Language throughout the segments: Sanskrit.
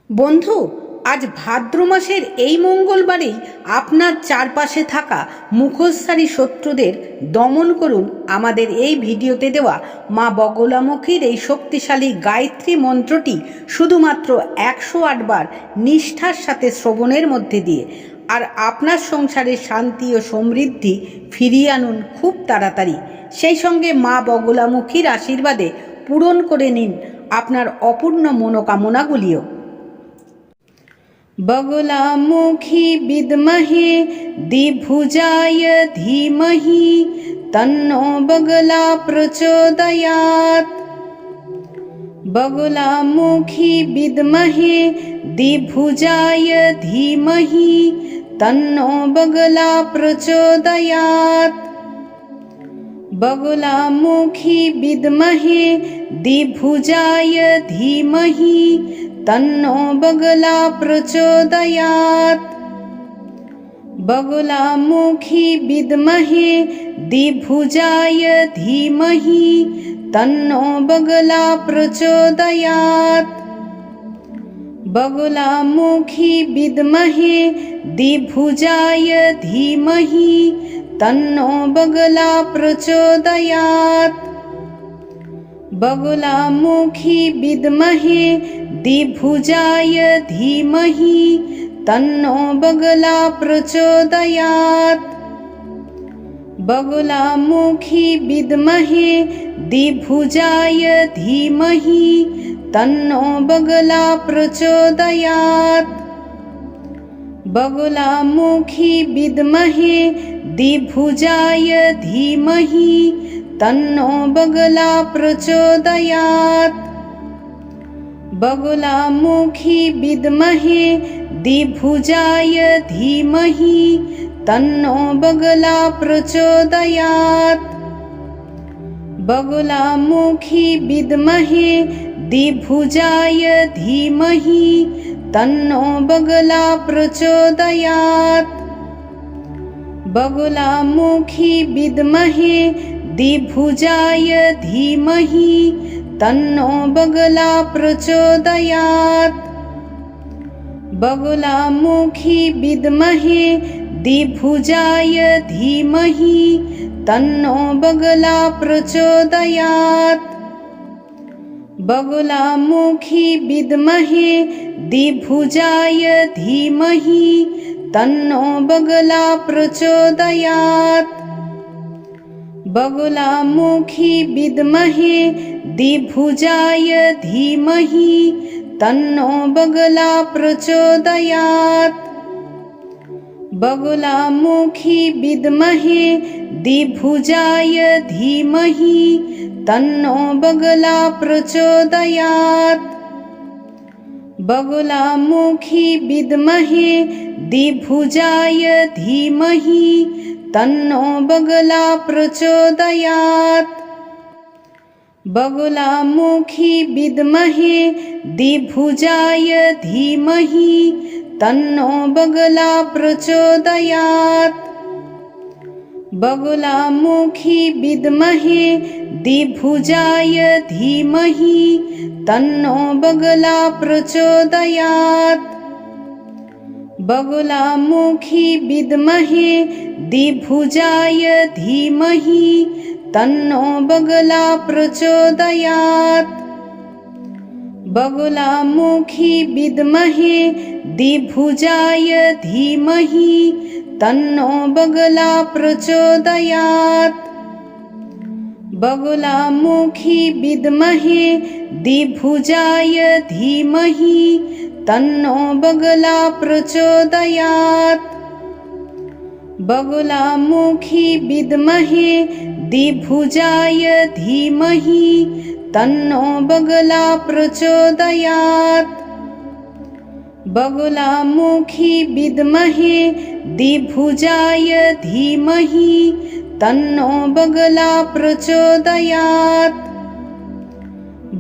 বন্ধু, আজ ভাদ্র মাসের এই মঙ্গলবারেই আপনার চারপাশে থাকা মুখোশধারী শত্রুদের দমন করুন আমাদের এই ভিডিওতে দেওয়া মা বগলামুখীর এই শক্তিশালী গায়ত্রী মন্ত্রটি শুধুমাত্র 108 বার নিষ্ঠার সাথে শ্রবণের মধ্যে দিয়ে, আর আপনার সংসারে শান্তি ও সমৃদ্ধি ফিরিয়ে আনুন খুব তাড়াতাড়ি। সেই সঙ্গে মা বগলামুখীর আশীর্বাদে পূরণ করে নিন আপনার অপূর্ণ মনোকামনাগুলিও। बगलामुखी विद्महे द्विभुजाय धीमहि तन्नो बगला प्रचोदयात्। बगलामुखी विद्महे द्विभुजाय धीमहि तन्नो बगला प्रचोदयात्। बगलामुखी विद्महे द्विभुजाय धीमहि तन्नो बगला प्रचोदयात्। बगलामुखी विद्महे द्विभुजाय धीमहि तन्नो बगला प्रचोदयात्। बगलामुखी विद्महे द्विभुजाय धीमहि तन्नो बगला प्रचोदयात्। बगलामुखी विद्महे द्विभुजाय धीमहि तन्नो बगला प्रचोदयात्। बगलामुखी विद्महे द्विभुजाय धीमहि तन्नो बगला प्रचोदयात्। बगलामुखी विद्महे द्विभुजाय धीमहि तन्नो बगला प्रचोदयात्। बगलामुखी विद्महे द्विभुजाय धीमहि तन्नो बगला प्रचोदयात्। बगलामुखी विद्महे द्विभुजाय धीमहि तन्नो बगला प्रचोदयात्। बगलामुखी विद्महे द्विभुजाय धीमहि तन्नो बगला प्रचोदयात्। बगलामुखी विद्महे द्विभुजाय धीमहि तन्नो बगला प्रचोदयात्। बगलामुखी विद्महे द्विभुजाय धीमहि तन्नो बगला प्रचोदयात्। बगलामुखी विद्महे द्विभुजाय धीमहि तन्नो बगला प्रचोदयात्। बगलामुखी विद्महे द्विभुजाय धीमहि तन्नो बगला प्रचोदयात्। बगलामुखी विद्महे द्विभुजाय धीमहि तन्नो बगला प्रचोदयात्। बगलामुखी विद्महे द्विभुजाय धीमहि तन्नो बगला प्रचोदयात्। बगलामुखी विद्महे द्विभुजाय धीमहि तन्नो बगला प्रचोदयात्। बगलामुखी विद्महे द्विभुजाय धीमहि तन्नो बगला प्रचोदयात्। बगलामुखी विद्महे द्विभुजाय धीमहि तन्नो बगला प्रचोदयात्। बगलामुखी विद्महे द्विभुजाय धीमहि तन्नो बगला प्रचोदयात्। बगलामुखी विद्महे द्विभुजाय धीमहि तन्नो बगला प्रचोदयात्। बगलामुखी विद्महे द्विभुजाय धीमहि तन्नो बगला प्रचोदयात्।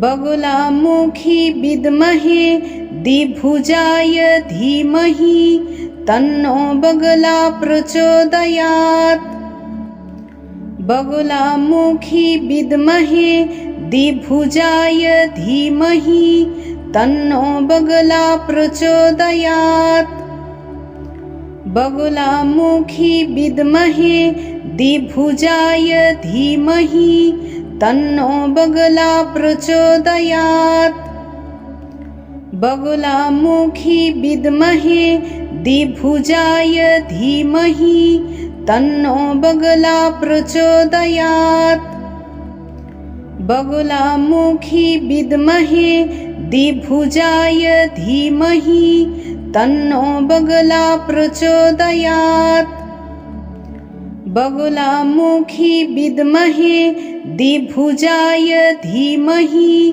बगलामुखी विद्महे द्विभुजाय धीमहि तन्नो बगला प्रचोदयात्। बगलामुखी विद्महे द्विभुजाय धीमहि तन्नो बगला प्रचोदयात्। बगुलामुखी विद्महे द्विभुजाय धीमहि तन्नो बगला प्रचोदयात्। बगुलामुखी विद्महे द्विभुजाय धीमहि तन्नो बगला प्रचोदयात्। बगुलामुखी विद्महे द्विभुजाय धीमहि तन्नो बगला प्रचोदयात्। बगुलामुखी विद्महे द्विभुजाय धीमहि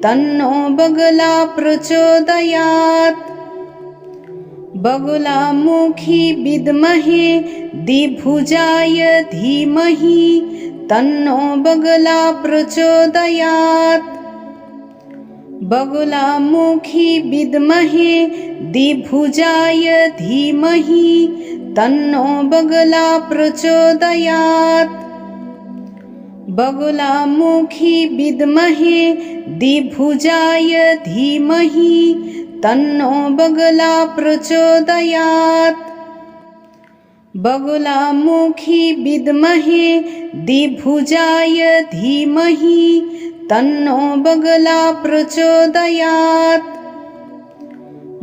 तन्नो बगला प्रचोदयात्। बगुलामुखी विद्महे द्विभुजाय धीमहि तन्नो बगला प्रचोदयात्। बगुलामुखी विद्महे द्विभुजाय धीमहि तन्नो बगला प्रचोदयात्। बगुलामुखी विद्महे द्विभुजाय धीमहि तन्नो बगला प्रचोदयात्। बगुलामुखी विद्महे द्विभुजाय धीमहि तन्नो बगला प्रचोदयात्।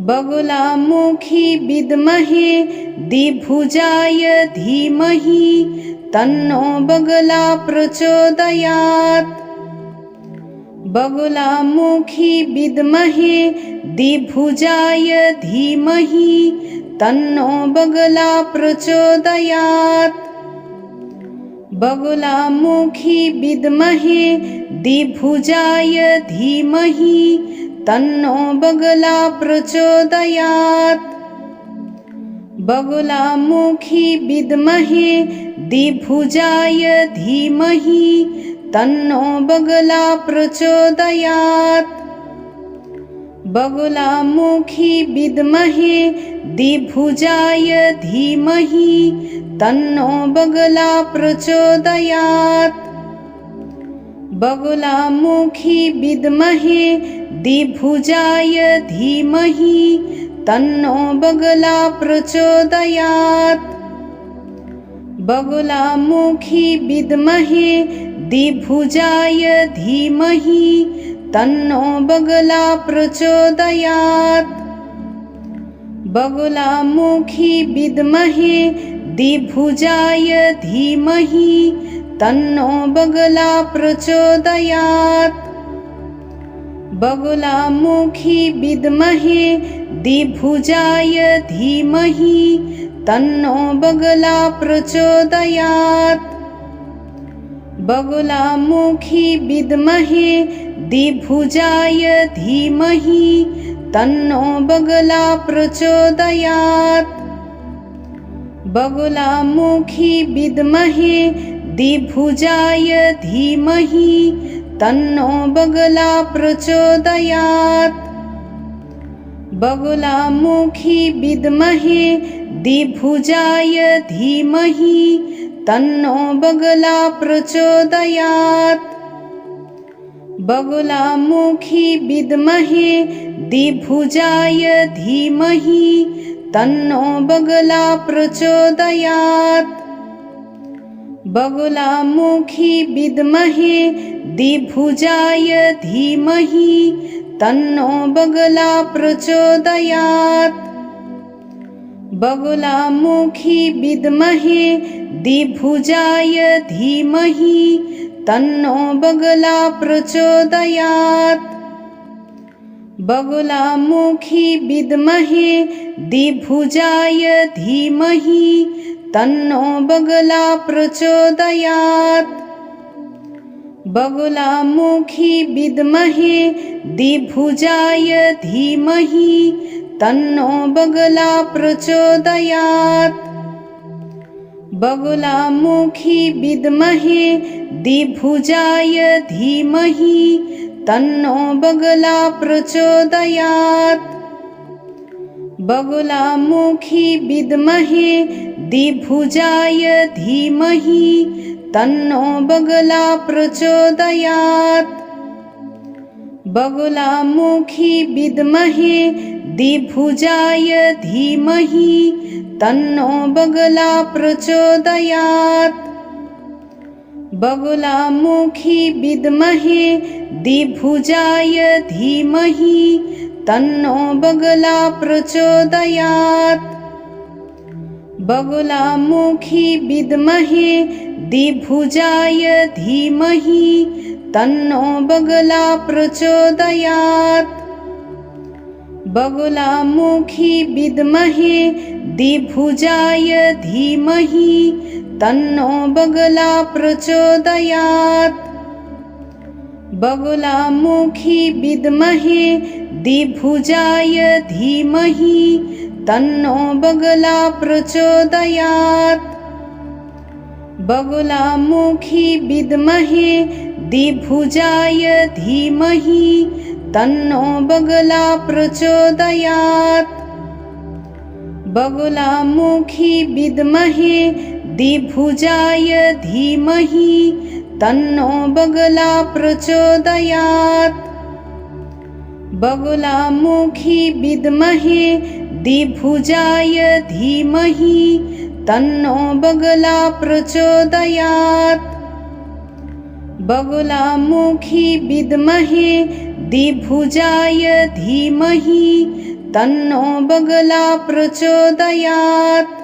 बगुलामुखी विद्महे द्विभुजाय धीमहि तन्नो बगला प्रचोदयात्। बगुलामुखी विद्महे द्विभुजाय धीमहि तन्नो बगला प्रचोदयात्। बगुलामुखी विद्महे द्विभुजाय धीमहि तन्नो बगला प्रचोदयात्। बगुलामुखी विद्महे द्विभुजाय धीमहि तन्नो बगला प्रचोदयात्। बगुलामुखी विद्महे द्विभुजाय धीमहि तन्नो बगला प्रचोदयात्। बगुलामुखी विद्महे द्विभुजाय धीमहि तन्नो बगला प्रचोदयात्। बगुलामुखी विद्महे द्विभुजाय धीमहि तन्नो बगला प्रचोदयात्। बगुलामुखी विद्महे द्विभुजाय धीमहि तन्नो बगला प्रचोदयात्। बगुलामुखी विद्महे द्विभुजाय धीमहि तन्नो बगला प्रचोदयात्। बगुलामुखी विद्महे द्विभुजाय धीमहि तन्नो बगला प्रचोदयात्। बगुलामुखी विद्महे द्विभुजाय धीमहि तन्नो बगला प्रचोदयात्। बगुलामुखी विद्महे द्विभुजाय धीमहि तन्नो बगला प्रचोदयात्। बगुलामुखी विद्महे द्विभुजाय धीमहि तन्नो बगला प्रचोदयात्। बगुलामुखी विद्महे द्विभुजाय धीमहि तन्नो बगला प्रचोदयात्। बगुलामुखी विद्महे द्विभुजाय धीमहि तन्नो बगला प्रचोदयात्। बगुलामुखी विद्महे द्विभुजाय धीमहि तन्नो बगला प्रचोदयात्। बगुलामुखी विद्महे द्विभुजाय धीमहि तन्नो बगला प्रचोदयात्। बगुलामुखी विद्महे द्विभुजाय धीमहि तन्नो बगला प्रचोदयात्। बगुलामुखी विद्महे द्विभुजाय धीमहि तन्नो बगला प्रचोदयात्। बगुलामुखी विद्महे द्विभुजाय धीमहि तन्नो बगला प्रचोदयात्। बगुलामुखी विद्महे द्विभुजाय धीमहि तन्नो बगला प्रचोदयात्। बगुलामुखी विद्महे द्विभुजाय धीमहि तन्नो बगला प्रचोदयात्। बगुलामुखी विद्महे द्विभुजाय धीमहि तन्नो बगला प्रचोदयात्। बगुलामुखी विद्महे द्विभुजाय धीमहि तन्नो बगला प्रचोदयात्। बगुलामुखी विद्महे द्विभुजाय धीमहि तन्नो बगला प्रचोदयात्। बगुलामुखी विद्महे द्विभुजाय धीमहि तन्नो बगला प्रचोदयात्। बगुलामुखी विद्महे द्विभुजाय धीमहि तन्नो बगला प्रचोदयात्। बगुलामुखी विद्महे द्विभुजाय धीमहि तन्नो बगला प्रचोदयात्।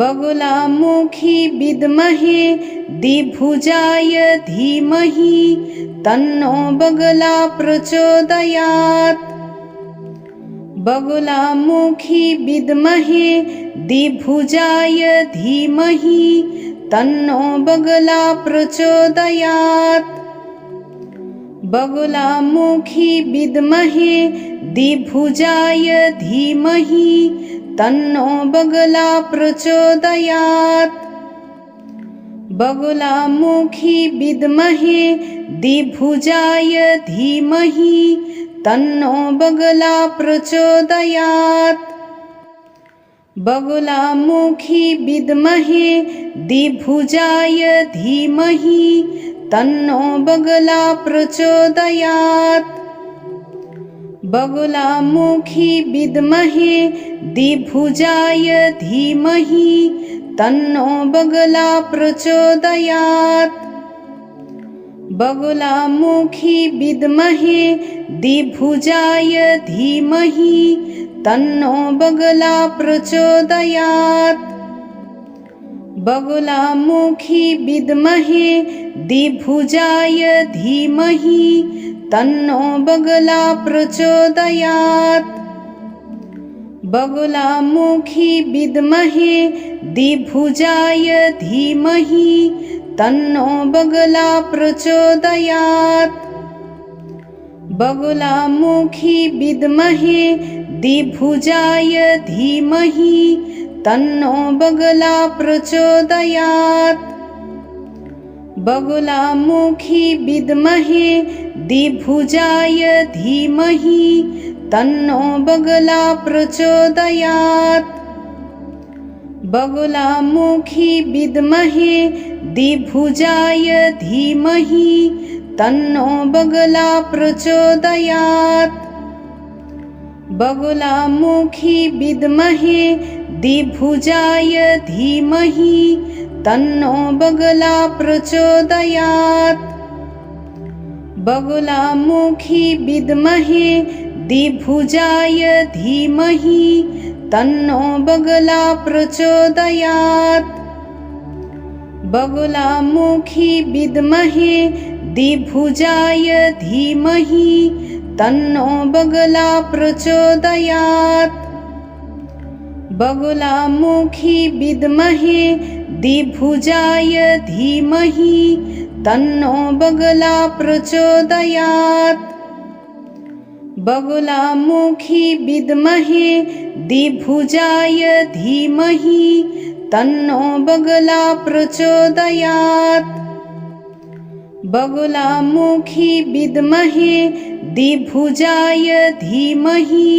बगुलामुखी विद्महे द्विभुजाय धीमहि तन्नो बगला प्रचोदयात्। बगुलामुखी विद्महे द्विभुजाय धीमहि तन्नो बगला प्रचोदयात्। बगुलामुखी विद्महे द्विभुजाय धीमहि तन्नो बगला प्रचोदयात्। बगुलामुखी विद्महे द्विभुजाय धीमहि तन्नो बगला प्रचोदयात्। बगुलामुखी विद्महे द्विभुजाय धीमहि तन्नो बगला प्रचोदयात्। बगुलामुखी विद्महे द्विभुजाय धीमहि तन्नो बगला प्रचोदयात्। बगुलामुखी विद्महे द्विभुजाय धीमहि तन्नो बगला प्रचोदयात्। बगुलामुखी विद्महे द्विभुजाय धीमहि तन्नो बगला प्रचोदयात्। बगुलामुखी विद्महे द्विभुजाय धीमहि तन्नो बगला प्रचोदयात्। बगुलामुखी विद्महे द्विभुजाय धीमहि तन्नो बगला प्रचोदयात्। बगुलामुखी विद्महे द्विभुजाय धीमहि तन्नो बगला प्रचोदयात्। बगुलामुखी विद्महे द्विभुजाय धीमहि तन्नो बगला प्रचोदयात्। बगुलामुखी विद्महे द्विभुजाय धीमहि तन्नो बगला प्रचोदयात्। बगुलामुखी विद्महे द्विभुजाय धीमहि तन्नो बगला प्रचोदयात्। बगुलामुखी विद्महे द्विभुजाय धीमहि तन्नो बगला प्रचोदयात्। बगुलामुखी विद्महे द्विभुजाय धीमहि तन्नो बगला प्रचोदयात्। बगुलामुखी विद्महे द्विभुजाय धीमहि तन्नो बगला प्रचोदयात्। बगुलामुखी विद्महे द्विभुजाय धीमहि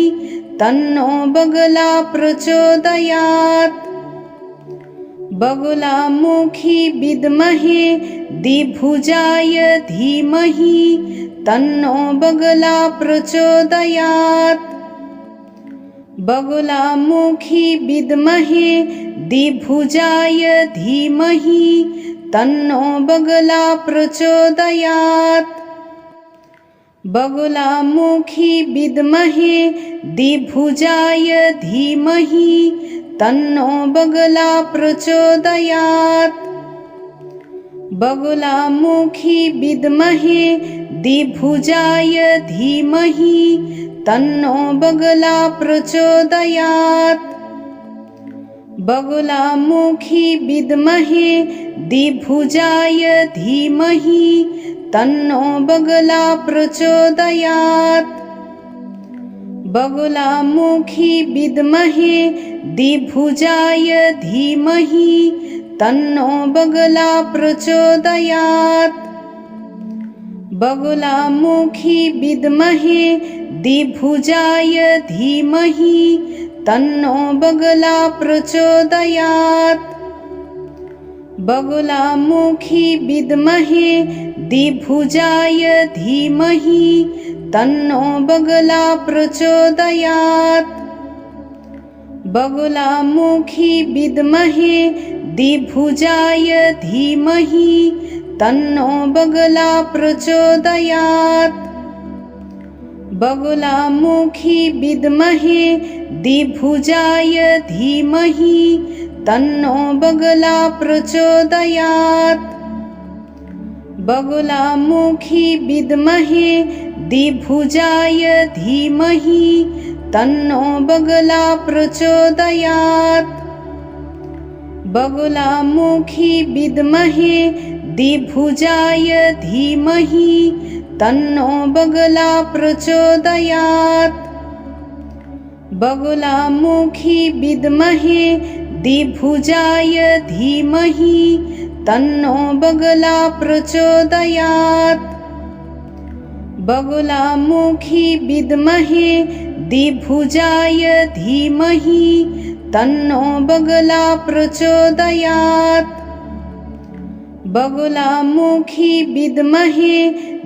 तन्नो बगला प्रचोदयात्। बगुलामुखी विद्महे द्विभुजाय धीमहि तन्नो बगला प्रचोदयात्। बगुलामुखी विद्महे द्विभुजाय धीमहि तन्नो बगला प्रचोदयात्। बगुलामुखी विद्महे द्विभुजाय धीमहि तन्नो बगला प्रचोदयात्। बगुलामुखी विद्महे द्विभुजाय धीमहि तन्नो बगला प्रचोदयात्। बगुलामुखी विद्महे द्विभुजाय धीमहि तन्नो बगला प्रचोदयात्। बगुलामुखी विद्महे द्विभुजाय धीमहि तन्नो बगला प्रचोदयात्। बगुलामुखी विद्महे द्विभुजाय धीमहि तन्नो बगला प्रचोदयात्। बगुलामुखी विद्महे द्विभुजाय धीमहि तन्नो बगला प्रचोदयात्। बगुलामुखी विद्महे द्विभुजाय धीमहि तन्नो बगला प्रचोदयात्। बगुलामुखी विद्महे द्विभुजाय धीमहि तन्नो बगला प्रचोदयात्। बगुलामुखी विद्महे द्विभुजाय धीमहि तन्नो बगला प्रचोदयात्। बगुलामुखी विद्महे द्विभुजाय धीमहि तन्नो बगला प्रचोदयात्। बगुलामुखी विद्महे द्विभुजाय धीमहि तन्नो बगला प्रचोदयात्। बगुलामुखी विद्महे द्विभुजाय धीमहि तन्नो बगला प्रचोदयात्। बगुलामुखी विद्महे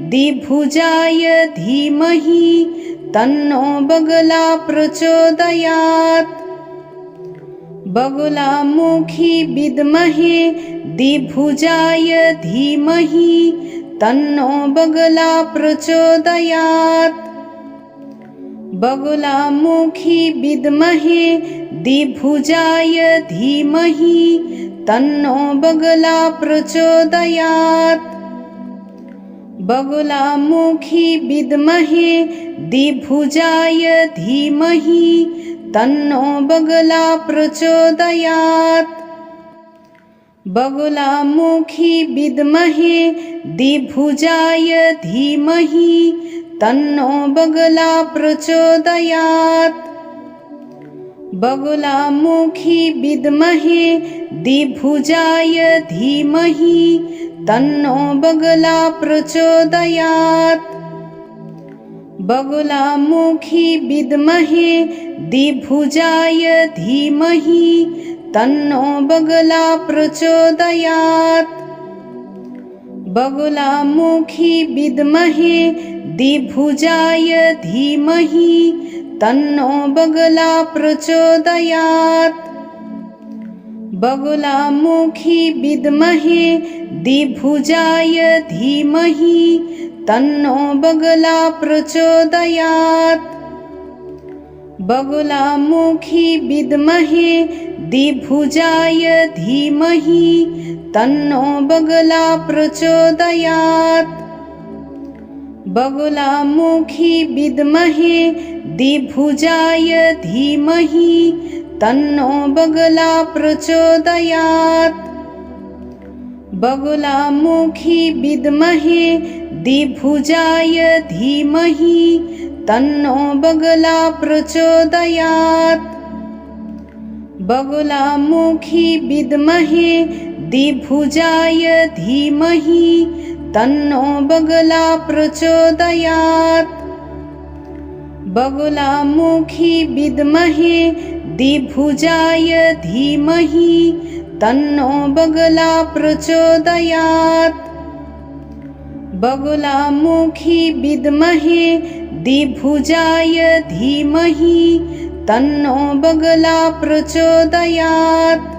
द्विभुजाय धीमहि तन्नो बगला प्रचोदयात्। बगुलामुखी विद्महे द्विभुजाय धीमहि तन्नो बगला प्रचोदयात्। बगुलामुखी विद्महे द्विभुजाय धीमहि तन्नो बगला प्रचोदयात्। बगुलामुखी विद्महे द्विभुजाय धीमहि तन्नो बगला प्रचोदयात्। बगुलामुखी विद्महे द्विभुजाय धीमहि तन्नो बगला प्रचोदयात्। बगुलामुखी विद्महे द्विभुजाय धीमहि तन्नो बगला प्रचोदयात्। बगुलामुखी विद्महे द्विभुजाय धीमहि तन्नो बगला प्रचोदयात्। बगुलामुखी विद्महे द्विभुजाय धीमहि तन्नो बगला प्रचोदयात्। बगुलामुखी विद्महे द्विभुजाय धीमहि तन्नो बगला प्रचोदयात्। बगुलामुखी विद्महे द्विभुजाय धीमहि तन्नो बगला प्रचोदयात्। बगुलामुखी विद्महे द्विभुजाय धीमहि तन्नो बगला प्रचोदयात्। बगुलामुखी विद्महे द्विभुजाय धीमहि तन्नो बगला प्रचोदयात्। बगुलामुखी विद्महे द्विभुजाय धीमहि तन्नो बगला प्रचोदयात्। बगुलामुखी विद्महे द्विभुजाय धीमहि तन्नो बगला प्रचोदयात्। बगुलामुखी विद्महे द्विभुजाय धीमहि तन्नो बगला प्रचोदयात्।